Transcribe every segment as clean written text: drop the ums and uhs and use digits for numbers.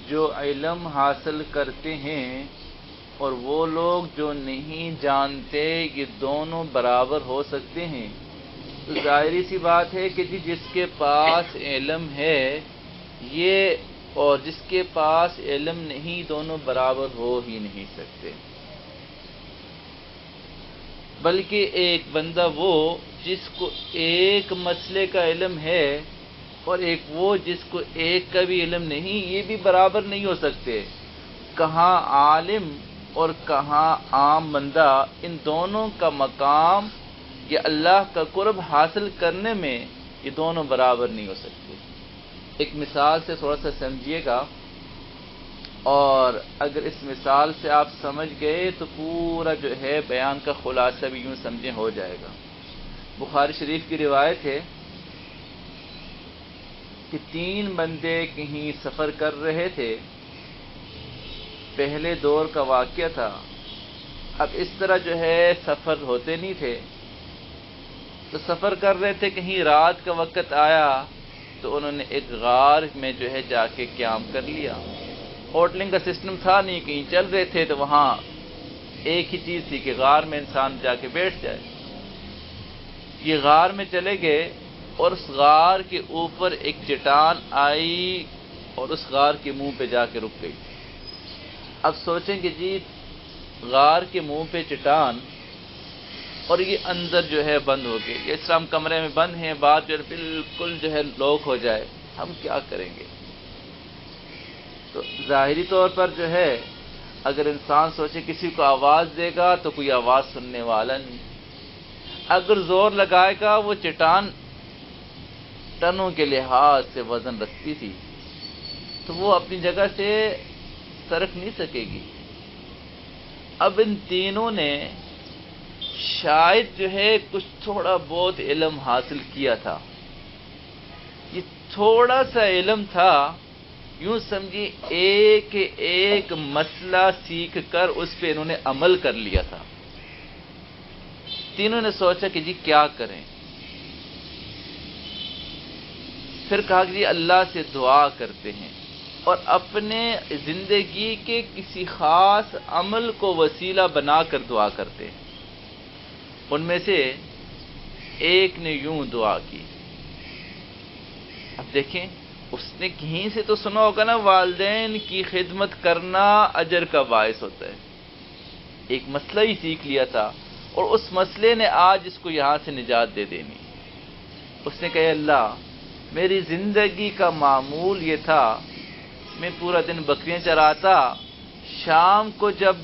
جو علم حاصل کرتے ہیں اور وہ لوگ جو نہیں جانتے، یہ دونوں برابر ہو سکتے ہیں؟ تو ظاہری سی بات ہے کہ جس کے پاس علم ہے یہ اور جس کے پاس علم نہیں، دونوں برابر ہو ہی نہیں سکتے۔ بلکہ ایک بندہ وہ جس کو ایک مسئلے کا علم ہے اور ایک وہ جس کو ایک کا بھی علم نہیں، یہ بھی برابر نہیں ہو سکتے۔ کہاں عالم اور کہاں عام بندہ، ان دونوں کا مقام یہ اللہ کا قرب حاصل کرنے میں یہ دونوں برابر نہیں ہو سکتے۔ ایک مثال سے تھوڑا سا سمجھیے گا، اور اگر اس مثال سے آپ سمجھ گئے تو پورا جو ہے بیان کا خلاصہ بھی یوں سمجھیں ہو جائے گا۔ بخاری شریف کی روایت ہے کہ 3 بندے کہیں سفر کر رہے تھے۔ پہلے دور کا واقعہ تھا۔ اب اس طرح جو ہے سفر ہوتے نہیں تھے، تو سفر کر رہے تھے، کہیں رات کا وقت آیا تو انہوں نے ایک غار میں جو ہے جا کے قیام کر لیا۔ ہوٹلنگ کا سسٹم تھا نہیں، کہیں چل رہے تھے تو وہاں ایک ہی چیز تھی کہ غار میں انسان جا کے بیٹھ جائے۔ یہ غار میں چلے گئے اور اس غار کے اوپر ایک چٹان آئی اور اس غار کے منہ پہ جا کے رک گئی۔ اب سوچیں کہ جی غار کے منہ پہ چٹان اور یہ اندر جو ہے بند ہو گئے، اس طرح ہم کمرے میں بند ہیں، بات جو ہے بالکل جو ہے لاک ہو جائے، ہم کیا کریں گے؟ تو ظاہری طور پر جو ہے اگر انسان سوچے کسی کو آواز دے گا تو کوئی آواز سننے والا نہیں، اگر زور لگائے گا وہ چٹان ٹنوں کے لحاظ سے وزن رکھتی تھی تو وہ اپنی جگہ سے سرک نہیں سکے گی۔ اب ان تینوں نے شاید جو ہے کچھ تھوڑا بہت علم حاصل کیا تھا۔ یہ تھوڑا سا علم تھا، یوں سمجھیے ایک مسئلہ سیکھ کر اس پہ انہوں نے عمل کر لیا تھا۔ تینوں نے سوچا کہ جی کیا کریں؟ پھر کہا کہ جی اللہ سے دعا کرتے ہیں اور اپنے زندگی کے کسی خاص عمل کو وسیلہ بنا کر دعا کرتے ہیں۔ ان میں سے ایک نے یوں دعا کی، اب دیکھیں اس نے کہیں سے تو سنا ہوگا نا، والدین کی خدمت کرنا اجر کا باعث ہوتا ہے۔ ایک مسئلہ ہی سیکھ لیا تھا اور اس مسئلے نے آج اس کو یہاں سے نجات دے دینی۔ اس نے کہا اللہ میری زندگی کا معمول یہ تھا، میں پورا دن بکریاں چراتا، شام کو جب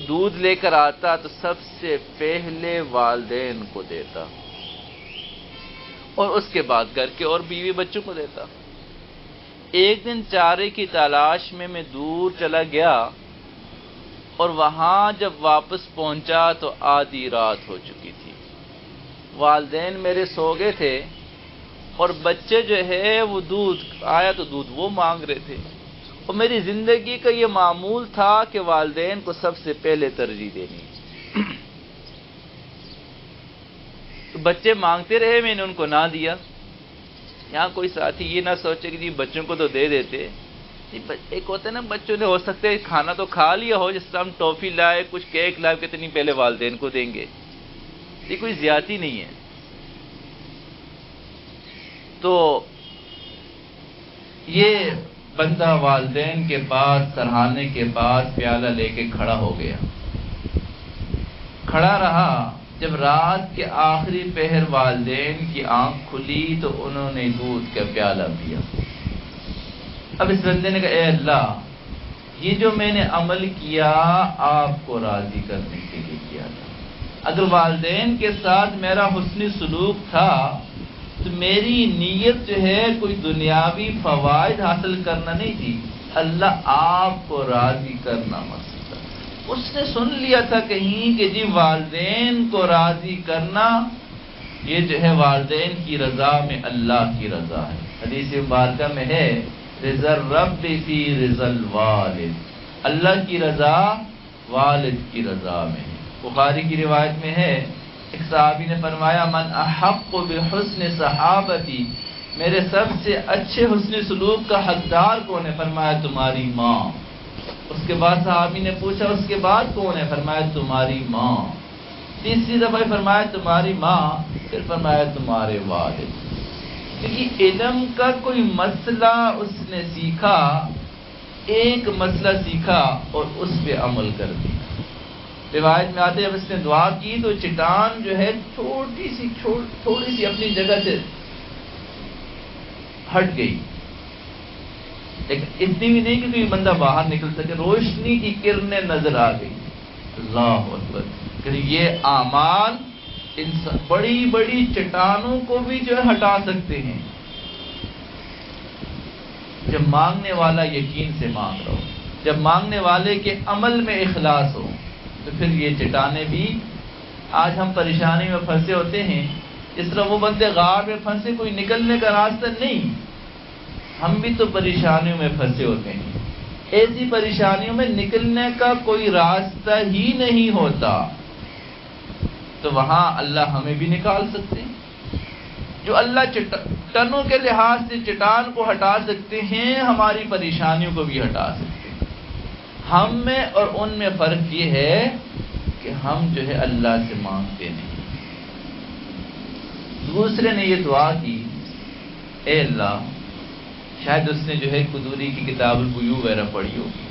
دودھ لے کر آتا تو سب سے پہلے والدین کو دیتا اور اس کے بعد گھر کے اور بیوی بچوں کو دیتا۔ ایک دن چارے کی تلاش میں دور چلا گیا اور وہاں جب واپس پہنچا تو آدھی رات ہو چکی تھی۔ والدین میرے سو گئے تھے اور بچے جو ہے وہ دودھ آیا تو دودھ وہ مانگ رہے تھے، اور میری زندگی کا یہ معمول تھا کہ والدین کو سب سے پہلے ترجیح دینی۔ تو بچے مانگتے رہے، میں نے ان کو نہ دیا۔ یہاں کوئی ساتھی یہ نہ سوچے کہ جی بچوں کو تو دے دیتے۔ ایک ہوتا ہے نا بچوں نے ہو سکتا ہے کھانا تو کھا لیا ہو، جس طرح ہم ٹافی لائے کچھ کیک لائے کتنی پہلے والدین کو دیں گے، یہ کوئی زیادتی نہیں ہے۔ تو یہ بندہ والدین کے پاس سرہانے کے بعد پیالہ لے کے کھڑا ہو گیا، کھڑا رہا۔ جب رات کے آخری پہر والدین کی آنکھ کھلی تو انہوں نے دودھ کا پیالہ پیا۔ اب اس بندے نے کہا اے اللہ، یہ جو میں نے عمل کیا آپ کو راضی کرنے کے لیے کیا تھا۔ اگر والدین کے ساتھ میرا حسن سلوک تھا تو میری نیت جو ہے کوئی دنیاوی فوائد حاصل کرنا نہیں تھی، اللہ آپ کو راضی کرنا مقصد تھا۔ اس نے سن لیا تھا کہیں کہ جی والدین کو راضی کرنا یہ جو ہے والدین کی رضا میں اللہ کی رضا ہے۔ حدیث مبارکہ میں ہے رضا الرب فی رضا الوالد، اللہ کی رضا والد کی رضا میں ہے۔ بخاری کی روایت میں ہے ایک صحابی نے فرمایا من احق بحسن صحابتی میرے سب سے اچھے حسن سلوک کا حقدار کون ہے؟ فرمایا تمہاری ماں۔ اس کے بعد صحابی نے پوچھا اس کے بعد کون ہے؟ فرمایا تمہاری ماں۔ تیسری دفعہ فرمایا تمہاری ماں، پھر فرمایا تمہارے والد۔ کیونکہ علم کا کوئی مسئلہ اس نے سیکھا، ایک مسئلہ سیکھا اور اس پہ عمل کر دیا۔ روایت میں آتے جب اس نے دعا کی تو چٹان جو ہے تھوڑی سی اپنی جگہ سے ہٹ گئی، لیکن اتنی بھی نہیں کہ کوئی بندہ باہر نکل سکے، روشنی کی کرنیں نظر آ گئی۔ اللہ اکبر! کہ یہ اعمال بڑی بڑی چٹانوں کو بھی جو ہے ہٹا سکتے ہیں، جب مانگنے والا یقین سے مانگ رہا ہو، جب مانگنے والے کے عمل میں اخلاص ہو، تو پھر یہ چٹانیں بھی۔ آج ہم پریشانی میں پھنسے ہوتے ہیں، اس طرح وہ بندے غار میں پھنسے، کوئی نکلنے کا راستہ نہیں، ہم بھی تو پریشانیوں میں پھنسے ہوتے ہیں۔ ایسی پریشانیوں میں نکلنے کا کوئی راستہ ہی نہیں ہوتا، تو وہاں اللہ ہمیں بھی نکال سکتے ہیں۔ جو اللہ ٹنوں کے لحاظ سے چٹان کو ہٹا سکتے ہیں، ہماری پریشانیوں کو بھی ہٹا سکتے ہیں۔ ہم میں اور ان میں فرق یہ ہے کہ ہم جو ہے اللہ سے مانگتے نہیں۔ دوسرے نے یہ دعا کی، اے اللہ، شاید اس نے جو ہے قدوری کی کتاب البیوع وغیرہ پڑھی ہوگی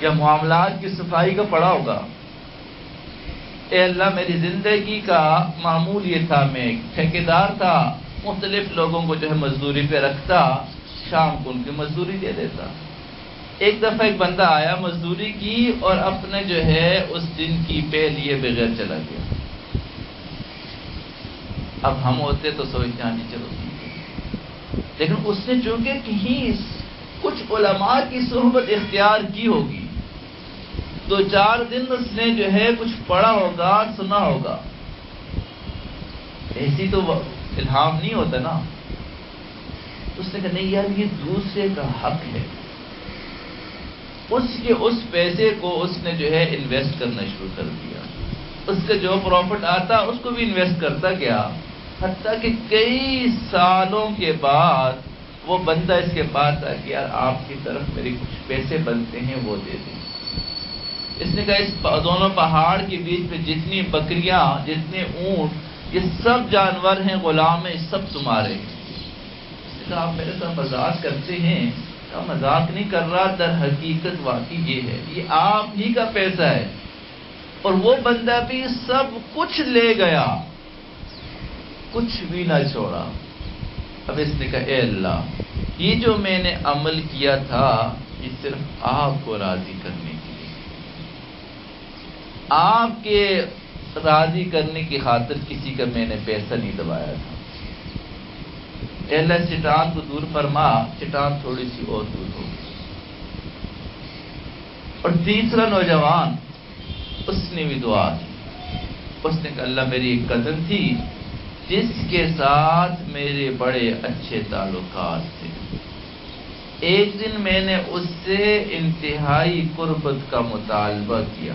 یا معاملات کی صفائی کا پڑھا ہوگا۔ اے اللہ، میری زندگی کا معمول یہ تھا، میں ایک ٹھیکیدار تھا، مختلف لوگوں کو جو ہے مزدوری پہ رکھتا، شام کو ان کی مزدوری دے دیتا۔ ایک دفعہ ایک بندہ آیا، مزدوری کی اور اپنے جو ہے اس دن کی پے لیے بغیر چلا گیا۔ اب ہم ہوتے تو سوچتے ہیں چلو ٹھیک ہے، لیکن اس نے چونکہ کہیں کچھ علماء کی صحبت اختیار کی ہوگی، 2-4 دن اس نے جو ہے کچھ پڑھا ہوگا، سنا ہوگا، ایسی تو الہام نہیں ہوتا نا۔ اس نے کہا نہیں یار، یہ دوسرے کا حق ہے، اس کے اس پیسے کو اس نے جو ہے انویسٹ کرنا شروع کر دیا، اس کا جو پروفٹ آتا اس کو بھی انویسٹ کرتا گیا، حتیٰ کہ کئی سالوں کے بعد وہ بندہ اس کے پاس آ کہ یار آپ کی طرف میرے کچھ پیسے بنتے ہیں، وہ دے دیں۔ اس نے کہا اس دونوں پہاڑ کے بیچ میں جتنی بکریاں، جتنے اونٹ، یہ سب جانور ہیں، غلام ہیں، سب تمہارے ہیں۔ اس نے کہا آپ میرے ساتھ مذاق کرتے ہیں؟ کہا مذاق نہیں کر رہا، در حقیقت واقعی یہ ہے، یہ آپ ہی کا پیسہ ہے۔ اور وہ بندہ بھی سب کچھ لے گیا، کچھ بھی نہ چھوڑا۔ اب اس نے کہا اے اللہ، یہ جو میں نے عمل کیا تھا یہ صرف آپ کو راضی کرنے کے لیے، آپ کے راضی کرنے کی خاطر کسی کا میں نے پیسہ نہیں دبایا تھا۔ اے اللہ، چٹان کو دور فرما۔ چٹان تھوڑی سی اور دور ہو گئی۔ اور تیسرا نوجوان، اس نے بھی دعا کی، اس نے کہا اللہ، میری ایک کزن تھی جس کے ساتھ میرے بڑے اچھے تعلقات تھے، ایک دن میں نے اس سے انتہائی قربت کا مطالبہ کیا،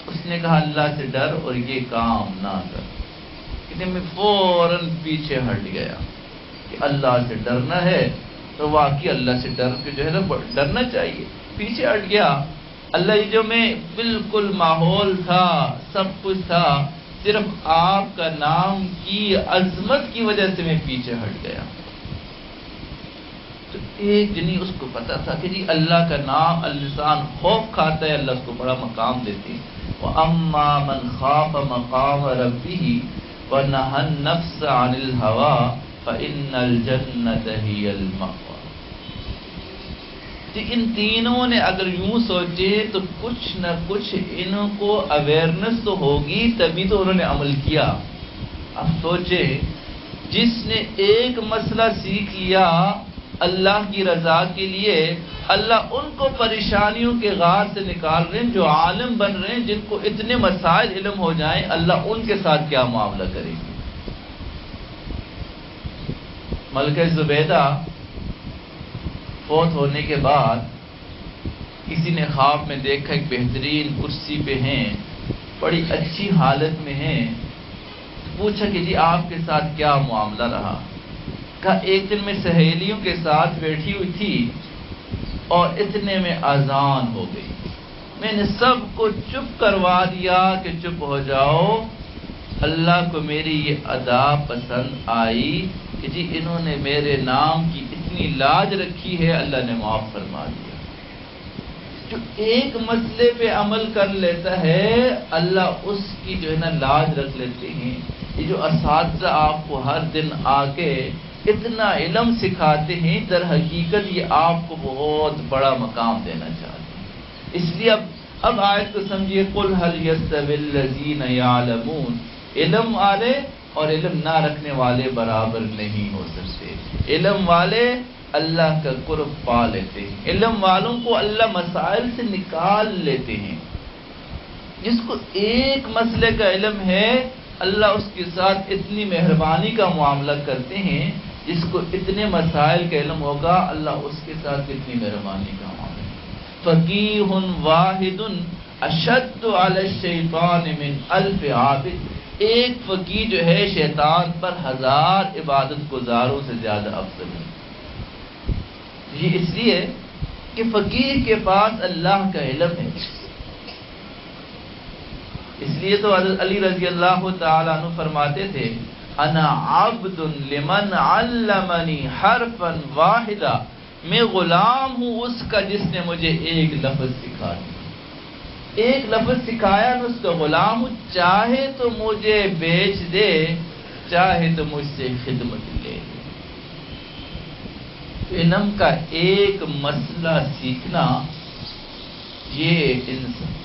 اس نے کہا اللہ سے ڈر اور یہ کام نہ کر، کہ میں فوراً پیچھے ہٹ گیا کہ اللہ سے ڈرنا ہے تو واقعی اللہ سے ڈر کے جو ہے نا ڈرنا چاہیے، پیچھے ہٹ گیا۔ اللہ، یہ جو میں بالکل ماحول تھا، سب کچھ تھا، صرف آپ کا نام کی عظمت کی وجہ سے میں پیچھے ہٹ گیا۔ تو ایک جنی اس کو پتا تھا کہ جی اللہ کا نام، اللسان خوف کھاتا ہے، اللہ اس کو بڑا مقام دیتے ہیں۔ وَأَمَّا مَنْ خَافَ مَقَامَ رَبِّهِ وَنَهَى النَّفْسَ عَنِ الْهَوَىٰ فَإِنَّ الْجَنَّةَ هِيَ الْمَأْوَىٰ۔ تو ان تینوں نے اگر یوں سوچے تو کچھ نہ کچھ ان کو اویئرنس تو ہوگی، تبھی تو انہوں نے عمل کیا۔ اب سوچے، جس نے ایک مسئلہ سیکھ لیا اللہ کی رضا کے لیے، اللہ ان کو پریشانیوں کے غار سے نکال رہے ہیں، جو عالم بن رہے ہیں، جن کو اتنے مسائل علم ہو جائیں، اللہ ان کے ساتھ کیا معاملہ کرے گی۔ ملکہ زبیدہ فوت ہونے کے بعد کسی نے خواب میں دیکھا ایک بہترین کرسی پہ ہیں، بڑی اچھی حالت میں ہیں، پوچھا کہ جی آپ کے ساتھ کیا معاملہ رہا؟ کہا ایک دن میں سہیلیوں کے ساتھ بیٹھی ہوئی تھی اور اتنے میں اذان ہو گئی، میں نے سب کو چپ کروا دیا کہ چپ ہو جاؤ، اللہ کو میری یہ ادا پسند آئی کہ جی انہوں نے میرے نام کی اتنی لاج رکھی ہے، اللہ نے معاف فرما دیا۔ جو ایک مسئلے پہ عمل کر لیتا ہے اللہ اس کی جو ہے نا لاج رکھ لیتے ہیں۔ یہ جو اساتذہ آپ کو ہر دن آ کے اتنا علم سکھاتے ہیں، در حقیقت یہ آپ کو بہت بڑا مقام دینا چاہتے ہیں۔ اس لیے اب آیت کو سمجھیے، قُلْ هَلْ يَسْتَوِي الَّذِينَ يَعْلَمُونَ، علم والے اور علم نہ رکھنے والے برابر نہیں ہو سکتے۔ علم والے اللہ کا قرب پا لیتے ہیں، علم والوں کو اللہ مسائل سے نکال لیتے ہیں۔ جس کو ایک مسئلے کا علم ہے اللہ اس کے ساتھ اتنی مہربانی کا معاملہ کرتے ہیں، جس کو اتنے مسائل کا علم ہوگا اللہ اس کے ساتھ کتنی مہربانی کا معاملہ۔ فقیہ واحد اشد علی الشیطان من الف عابد، ایک فقیہ جو ہے شیطان پر 1000 عبادت گزاروں سے زیادہ افضل ہے۔ یہ اس لیے کہ فقیہ کے پاس اللہ کا علم ہے۔ اس لیے تو حضرت علی رضی اللہ تعالیٰ عنہ فرماتے تھے، انا عبد لمن علمنی حرفا واحدا، میں غلام ہوں اس کا جس نے مجھے ایک لفظ سکھا دیا، ایک لفظ سکھایا میں اس کا غلام ہوں، چاہے تو مجھے بیچ دے، چاہے تو مجھ سے خدمت لے۔ علم کا ایک مسئلہ سیکھنا، یہ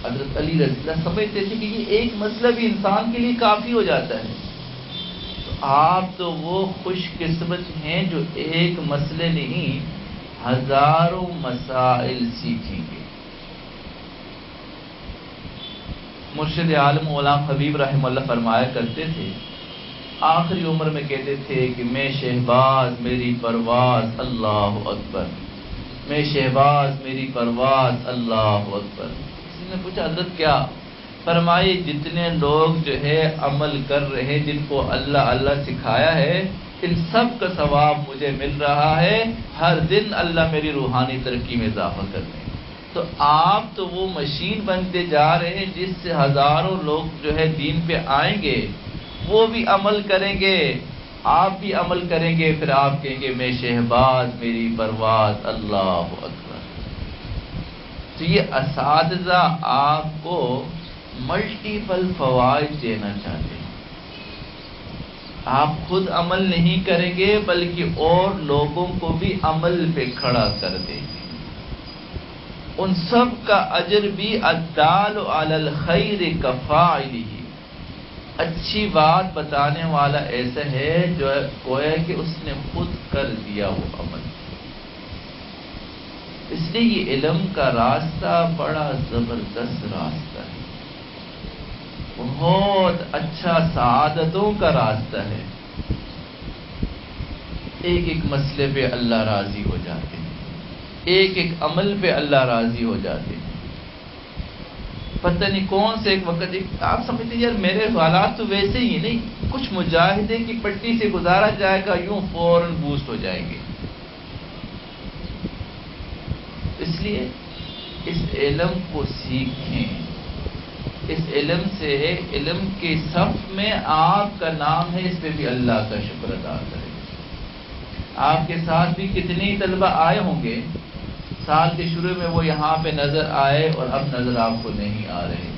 حضرت علی رضی اللہ سمجھتے تھے کہ یہ ایک مسئلہ بھی انسان کے لیے کافی ہو جاتا ہے۔ تو آپ تو وہ خوش قسمت ہیں جو ایک مسئلے نہیں 1000 مسائل سیکھیں گے۔ مرشد عالم غلام حبیب رحمہ اللہ فرمایا کرتے تھے، آخری عمر میں کہتے تھے کہ میں شہباز میری پرواز اللہ اکبر، میں شہباز میری پرواز اللہ اکبر۔ کسی نے پوچھا حضرت کیا؟ فرمائے جتنے لوگ جو ہے عمل کر رہے ہیں، جن کو اللہ اللہ سکھایا ہے، ان سب کا ثواب مجھے مل رہا ہے، ہر دن اللہ میری روحانی ترقی میں اضافہ کرتے ہیں۔ تو آپ تو وہ مشین بنتے جا رہے ہیں جس سے 1000 لوگ جو ہے دین پہ آئیں گے، وہ بھی عمل کریں گے، آپ بھی عمل کریں گے، پھر آپ کہیں گے میں شہباز میری پرواز اللہ اکبر۔ تو یہ اساتذہ آپ کو ملٹیپل فوائد دینا چاہتے ہیں۔ آپ خود عمل نہیں کریں گے بلکہ اور لوگوں کو بھی عمل پہ کھڑا کر دیں گے۔ ان سب کا اجر بھی الدال علی الخیر کفاعلہ، اچھی بات بتانے والا ایسا ہے جو گویا کہ اس نے خود کر دیا وہ عمل۔ اس لیے یہ علم کا راستہ بڑا زبردست راستہ ہے، بہت اچھا سعادتوں کا راستہ ہے۔ ایک ایک مسئلے پہ اللہ راضی ہو جاتے ہیں، ایک ایک عمل پہ اللہ راضی ہو جاتے ہیں۔ پتہ نہیں کون سے ایک وقت آپ سمجھتے ہیں یار میرے حالات تو ویسے ہی نہیں، کچھ مجاہدے کی پٹی سے گزارا جائے گا یوں فوراً بوسٹ ہو جائیں گے۔ اس لیے اس علم کو سیکھیں، اس علم سے علم کے صف میں آپ کا نام ہے، اس پہ بھی اللہ کا شکر ادا کریں۔ آپ کے ساتھ بھی کتنے طلبہ آئے ہوں گے، سال کے شروع میں وہ یہاں پہ نظر آئے اور اب نظر آپ کو نہیں آ رہے،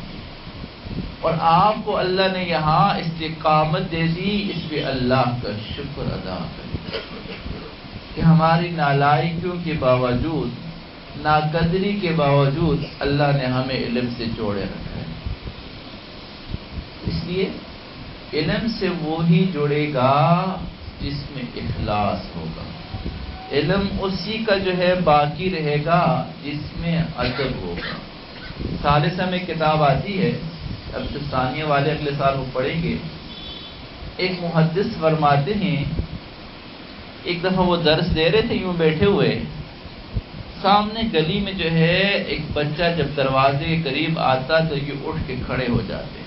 اور آپ کو اللہ نے یہاں استقامت دے دی، اس پہ اللہ کا شکر ادا کریں کہ ہماری نالائکیوں کے باوجود، ناقدری کے باوجود اللہ نے ہمیں علم سے جوڑے رکھا ہے۔ اس لیے علم سے وہی جڑے گا جس میں اخلاص ہوگا، علم اسی کا جو ہے باقی رہے گا جس میں ادب ہوگا۔ ثالثہ میں کتاب آتی ہے، اب تو ثانیہ والے اگلے سال وہ پڑھیں گے۔ ایک محدث فرماتے ہیں ایک دفعہ وہ درس دے رہے تھے، یوں بیٹھے ہوئے، سامنے گلی میں جو ہے ایک بچہ جب دروازے کے قریب آتا تو یہ اٹھ کے کھڑے ہو جاتے۔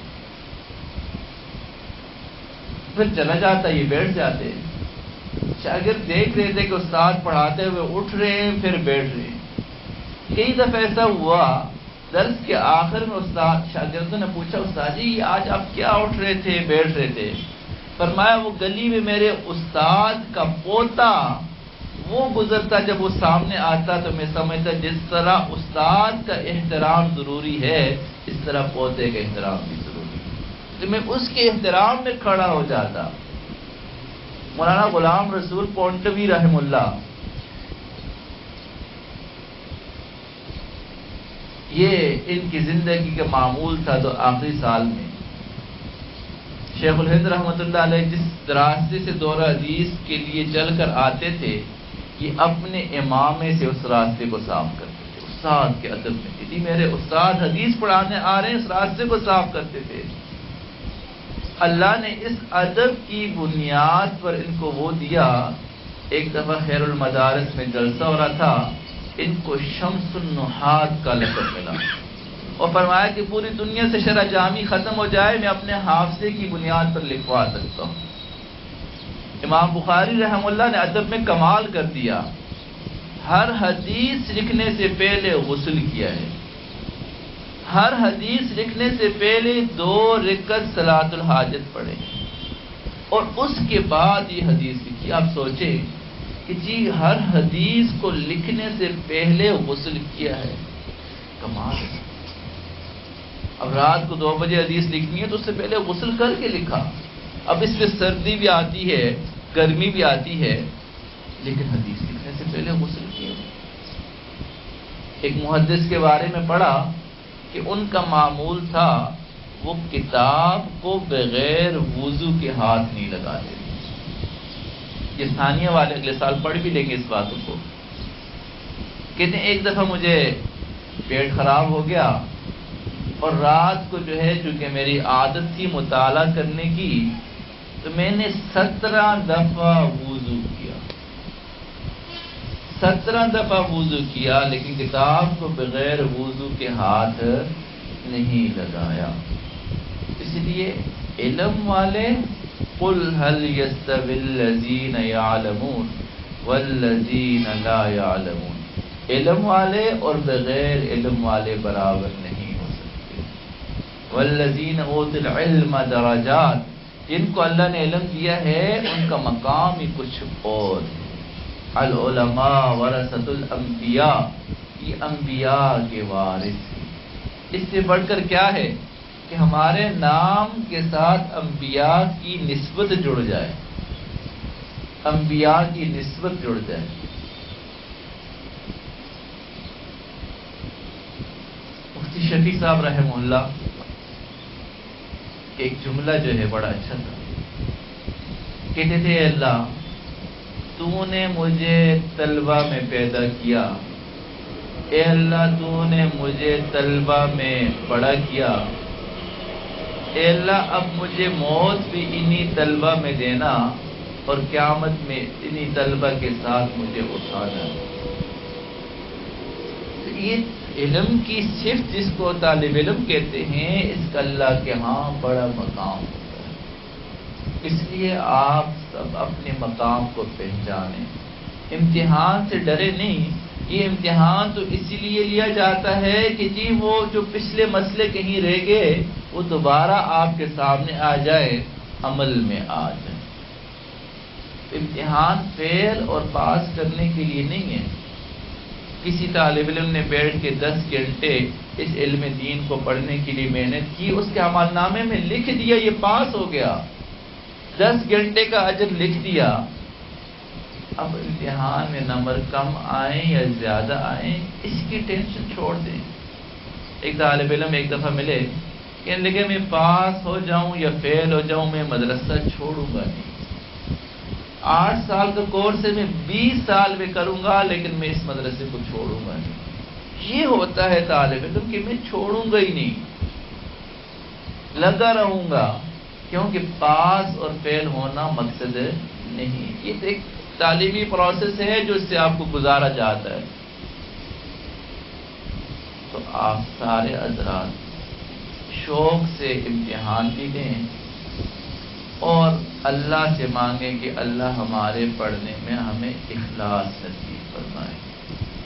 پھر چلا جاتا، یہ بیٹھ جاتے۔ شاگرد دیکھ رہے تھے کہ استاد پڑھاتے ہوئے اٹھ رہے ہیں پھر بیٹھ رہے ہیں۔ کئی دفعہ ایسا ہوا درس کے آخر میں شاگردوں نے پوچھا، استاد جی آج آپ کیا اٹھ رہے تھے بیٹھ رہے تھے؟ فرمایا وہ گلی میں میرے استاد کا پوتا وہ گزرتا، جب وہ سامنے آتا تو میں سمجھتا جس طرح استاد کا احترام ضروری ہے اس طرح پوتے کا احترام بھی ضروری ہے، تو میں اس کے احترام میں کھڑا ہو جاتا۔ مولانا غلام رسول پونٹوی رحم اللہ، یہ ان کی زندگی کا معمول تھا۔ تو آخری سال میں شیخ الہند رحمۃ اللہ علیہ جس راستے سے دورہ حدیث کے لیے چل کر آتے تھے، یہ اپنے امامے سے اس راستے کو صاف کرتے تھے، استاد کے ادب میں کہ جی میرے استاد حدیث پڑھانے آ رہے ہیں، اس راستے کو صاف کرتے تھے۔ اللہ نے اس ادب کی بنیاد پر ان کو وہ دیا۔ ایک دفعہ خیر المدارس میں جلسہ ہو رہا تھا، ان کو شمس النحات کا لقب ملا اور فرمایا کہ پوری دنیا سے شرح جامی ختم ہو جائے، میں اپنے حافظے کی بنیاد پر لکھوا سکتا ہوں۔ امام بخاری رحم اللہ نے ادب میں کمال کر دیا، ہر حدیث لکھنے سے پہلے غسل کیا ہے، ہر حدیث لکھنے سے پہلے 2 رکعت صلاۃ الحاجت پڑھے اور اس کے بعد یہ حدیث لکھی۔ آپ سوچیں کہ جی ہر حدیث کو لکھنے سے پہلے غسل کیا ہے، کمال ہے۔ اب رات کو 2 بجے حدیث لکھنی ہے تو اس سے پہلے غسل کر کے لکھا۔ اب اس میں سردی بھی آتی ہے، گرمی بھی آتی ہے، لیکن حدیث لکھنے سے پہلے غسل کیا۔ ایک محدث کے بارے میں پڑھا کہ ان کا معمول تھا وہ کتاب کو بغیر وضو کے ہاتھ نہیں لگاتے۔ یہ ثانیہ والے اگلے سال پڑھ بھی لیں گے اس باتوں کو۔ کہتے ہیں ایک دفعہ مجھے پیٹ خراب ہو گیا اور رات کو جو ہے چونکہ میری عادت تھی مطالعہ کرنے کی، تو میں نے 17 دفعہ وضو کیا، 17 دفعہ وضو کیا، لیکن کتاب کو بغیر وضو کے ہاتھ نہیں لگایا۔ اس لیے علم والے قل هل يستوي الذين يعلمون والذين لا يعلمون، علم والے اور بغیر علم والے برابر نہیں ہو سکتے۔ والذین اوتوا العلم درجات، جن کو اللہ نے علم دیا ہے ان کا مقام ہی کچھ اور ہے۔ العلماء ورثۃ الانبیاء، یہ انبیاء کے وارث ہیں۔ اس سے بڑھ کر کیا ہے کہ ہمارے نام کے ساتھ انبیاء کی نسبت جڑ جائے، انبیاء کی نسبت جڑ جائے۔ مفتی شفیع صاحب رحمہ اللہ ایک جملہ جو ہے بڑا اچھا تھا، کہتے تھے اے اللہ تو نے مجھے طلبہ میں پیدا کیا، اے اللہ تو نے مجھے طلبہ میں بڑا کیا، اے اللہ اب مجھے موت بھی انہی طلبہ میں دینا اور قیامت میں انہی طلبہ کے ساتھ مجھے اٹھانا۔ یہ علم کی صفت جس کو طالب علم کہتے ہیں، اس کا اللہ کے ہاں بڑا مقام ہوتا ہے۔ اس لیے آپ سب اپنے مقام کو پہچانیں، امتحان سے ڈرے نہیں۔ یہ امتحان تو اسی لیے لیا جاتا ہے کہ جی وہ جو پچھلے مسئلے کہیں رہ گئے وہ دوبارہ آپ کے سامنے آ جائے، عمل میں آ جائے۔ امتحان فیل اور پاس کرنے کے لیے نہیں ہے۔ کسی طالب علم نے بیٹھ کے 10 گھنٹے اس علم دین کو پڑھنے کے لیے محنت کی، اس کے عمل نامے میں لکھ دیا یہ پاس ہو گیا، 10 گھنٹے کا اجر لکھ دیا۔ اب امتحان میں نمبر کم آئیں یا زیادہ آئیں اس کی ٹینشن چھوڑ دیں۔ ایک طالب علم ایک دفعہ ملے، کہنے لگے میں پاس ہو جاؤں یا فیل ہو جاؤں میں مدرسہ چھوڑوں گا نہیں، 8 سال کا کورس ہے میں 20 سال میں کروں گا لیکن میں اس مدرسے کو چھوڑوں گا نہیں۔ یہ ہوتا ہے طالب علم کہ میں چھوڑوں گا ہی نہیں، لگا رہوں گا، کیونکہ پاس اور فیل ہونا مقصد نہیں۔ یہ ایک تعلیمی پروسیس ہے جو اس سے آپ کو گزارا جاتا ہے۔ تو آپ سارے حضرات شوق سے امتحان بھی دیں اور اللہ سے مانگیں کہ اللہ ہمارے پڑھنے میں ہمیں اخلاص نصیب فرمائے.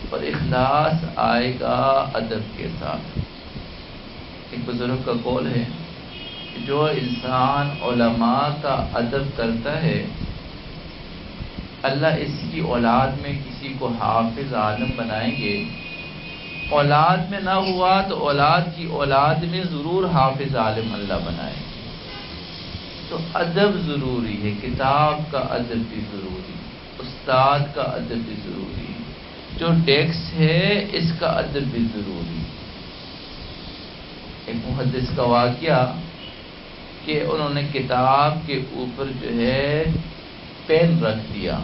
اور اخلاص آئے گا ادب کے ساتھ. ایک بزرگ کا قول ہے کہ جو انسان علماء کا ادب کرتا ہے اللہ اس کی اولاد میں کسی کو حافظ عالم بنائیں گے. اولاد میں نہ ہوا تو اولاد کی اولاد میں ضرور حافظ عالم اللہ بنائے. تو ادب ضروری ہے، کتاب کا ادب بھی ضروری، استاد کا ادب بھی ضروری، جو ٹیکسٹ ہے اس کا ادب بھی ضروری. ایک محدث کا واقعہ کہ انہوں نے کتاب کے اوپر جو ہے پین رکھ دیا.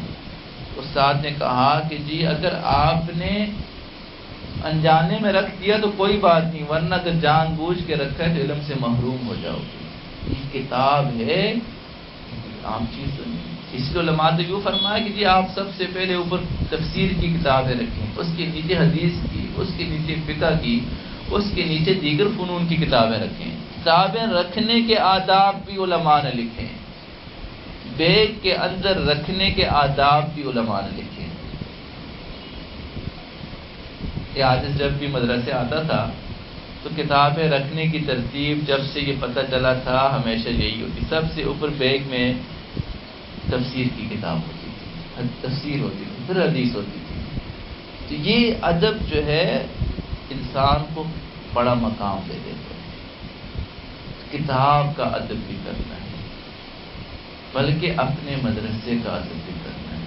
استاد نے کہا کہ جی اگر آپ نے انجانے میں رکھ دیا تو کوئی بات نہیں، ورنہ اگر جان بوجھ کے رکھا ہے تو علم سے محروم ہو جاؤ گے. یہ کتاب ہے، عام چیز تو نہیں. اس لیے علماء نے یوں فرمایا کہ جی آپ سب سے پہلے اوپر تفسیر کی کتابیں رکھیں، اس کے نیچے حدیث کی، اس کے نیچے فقہ کی، اس کے نیچے دیگر فنون کی کتابیں رکھیں. کتابیں رکھنے کے آداب بھی علماء نے لکھے، بیگ کے اندر رکھنے کے آداب بھی علماء نے لکھے. یہ عادت جب بھی مدرسے آتا تھا تو کتابیں رکھنے کی ترتیب جب سے یہ پتہ چلا تھا ہمیشہ یہی ہوتی. سب سے اوپر بیگ میں تفسیر کی کتاب ہوتی تھی، تفسیر ہوتی تھی، پھر حدیث ہوتی تھی. تو یہ ادب جو ہے انسان کو بڑا مقام دے دیتا ہے. کتاب کا ادب بھی کرنا ہے، بلکہ اپنے مدرسے کا ادب بھی کرنا ہے.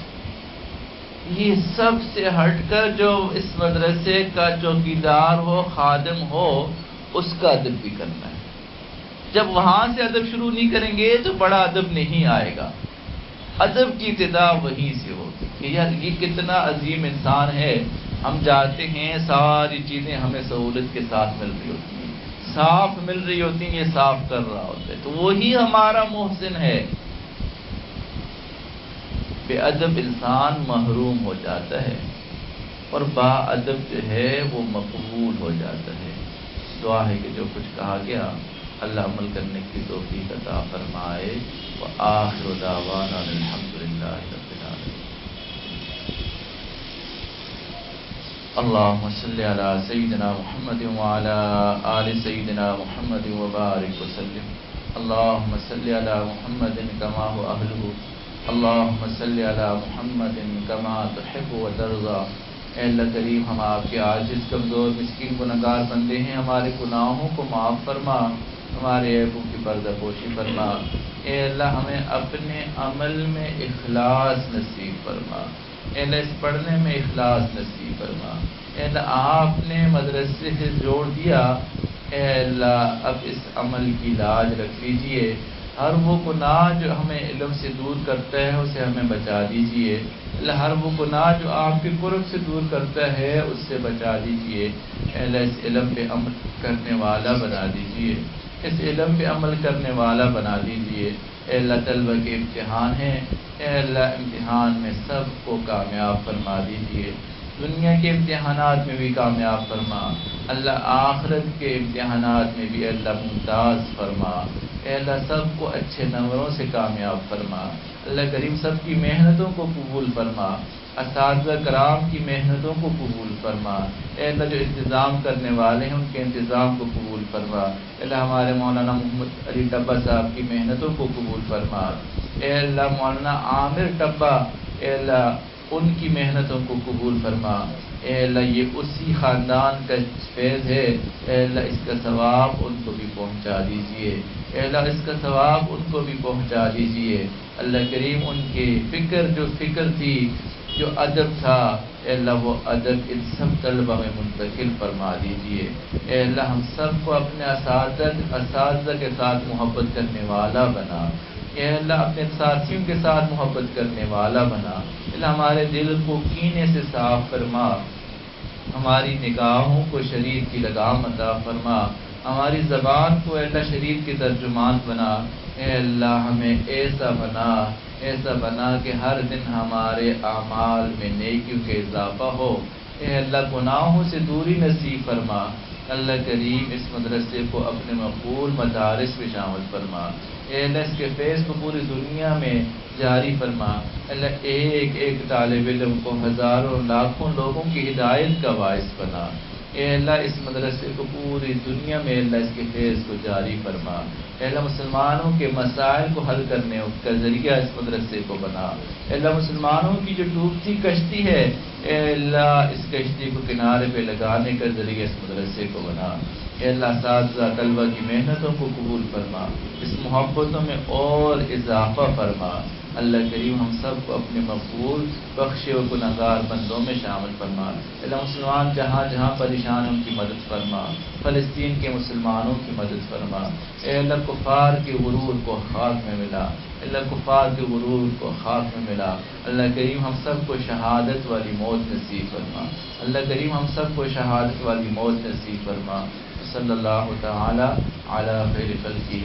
یہ سب سے ہٹ کر جو اس مدرسے کا چوکیدار ہو، خادم ہو، اس کا ادب بھی کرنا ہے. جب وہاں سے ادب شروع نہیں کریں گے تو بڑا ادب نہیں آئے گا. ادب کی ابتدا وہیں سے ہوگی کہ یار یہ کتنا عظیم انسان ہے. ہم جاتے ہیں ساری چیزیں ہمیں سہولت کے ساتھ مل رہی ہوتی ہیں، صاف مل رہی ہوتی ہیں، یہ صاف کر رہا ہوتا ہے، تو وہی ہمارا محسن ہے. بے ادب انسان محروم ہو جاتا ہے اور با ادب جو ہے وہ مقبول ہو جاتا ہے. دعا ہے کہ جو کچھ کہا گیا اللہ عمل کرنے کی توفیق عطا فرمائے. وآخر دعوانا الحمدللہ رب العالمین. اللهم صل على سيدنا محمد وعلى آل سيدنا محمد وبارك وسلم. اللهم صل على محمد كما هو أهله. اللهم صل على محمد كما تحب وترضى. اے اللہ کریم ہم آپ کے عاجز کمزور مسکین گنہگار بندے ہیں، ہمارے گناہوں کو معاف فرما، ہمارے عیبوں کی پردہ پوشی فرما. اے اللہ ہمیں اپنے عمل میں اخلاص نصیب فرما. اے اللہ اس پڑھنے میں اخلاص نصیب فرما. اے اللہ آپ نے مدرسے سے جوڑ دیا، اے اللہ اب اس عمل کی لاج رکھ لیجیے. ہر وہ گناہ جو ہمیں علم سے دور کرتا ہے اسے ہمیں بچا دیجیے. اللہ ہر وہ گناہ جو آپ کے قرب سے دور کرتا ہے اس سے بچا دیجیے. اے اللہ اس علم پہ عمل کرنے والا بنا دیجیے، اس علم پہ عمل کرنے والا بنا دیجیے. اے اللہ طلبہ کے امتحان ہیں، اے اللہ امتحان میں سب کو کامیاب فرما دیجیے. دنیا کے امتحانات میں بھی کامیاب فرما. اللہ آخرت کے امتحانات میں بھی اللہ ممتاز فرما. اے اللہ سب کو اچھے نمبروں سے کامیاب فرما. اللہ کریم سب کی محنتوں کو قبول فرما، اساتذہ کرام کی محنتوں کو قبول فرما. اے اللہ جو انتظام کرنے والے ہیں ان کے انتظام کو قبول فرما. اے اللہ ہمارے مولانا محمد علی ٹبا صاحب کی محنتوں کو قبول فرما. اے اللہ مولانا عامر ٹبا، اے اللہ ان کی محنتوں کو قبول فرما. اے اللہ یہ اسی خاندان کا فیض ہے، اے اللہ اس کا ثواب ان کو بھی پہنچا دیجیے. اے اللہ اس کا ثواب ان کو بھی پہنچا دیجیے. اللہ کریم ان کی فکر جو فکر تھی، جو ادب تھا، اے اللہ وہ ادب ان سب طلبہ میں منتقل فرما دیجیے. اے اللہ ہم سب کو اپنے اساتذہ کے ساتھ محبت کرنے والا بنا. اے اللہ اپنے ساتھیوں کے ساتھ محبت کرنے والا بنا. اللہ ہمارے دل کو کینے سے صاف فرما، ہماری نگاہوں کو شریعت کی لگام عطا فرما، ہماری زبان کو اے اللہ شریعت کی ترجمان بنا. اے اللہ ہمیں ایسا بنا کہ ہر دن ہمارے اعمال میں نیکیوں کے اضافہ ہو. اے اللہ گناہوں سے دوری نصیب فرما. اللہ کریم اس مدرسے کو اپنے مقبول مدارس میں شامل فرما، اے اللہ اس کے فیض کو پوری دنیا میں جاری فرما، اللہ ایک ایک طالب علم کو ہزاروں لاکھوں لوگوں کی ہدایت کا باعث بنا، اے اللہ اس مدرسے کو پوری دنیا میں اللہ اس کے فیض کو جاری فرما، اے اللہ مسلمانوں کے مسائل کو حل کرنے کا ذریعہ اس مدرسے کو بنا، اے اللہ مسلمانوں کی جو ڈوبتی کشتی ہے اے اللہ اس کشتی کو کنارے پہ لگانے کا ذریعہ اس مدرسے کو بنا، اے اللہ اساتذہ طلبہ کی محنتوں کو قبول فرما، اس محبتوں میں اور اضافہ فرما، اللہ کریم ہم سب کو اپنے مقبول بخشے و گنہگار بندوں میں شامل فرما، اللہ مسلمان جہاں جہاں پریشان ہیں ان کی مدد فرما، فلسطین کے مسلمانوں کی مدد فرما، اے اللہ کفار کے غرور کو خاک میں ملا، اللہ کفار کے غرور کو خاک میں ملا، اللہ کریم ہم سب کو شہادت والی موت نصیب فرما، اللہ کریم ہم سب کو شہادت والی موت نصیب فرما، صلی اللہ تعالی علی خیر خلقہ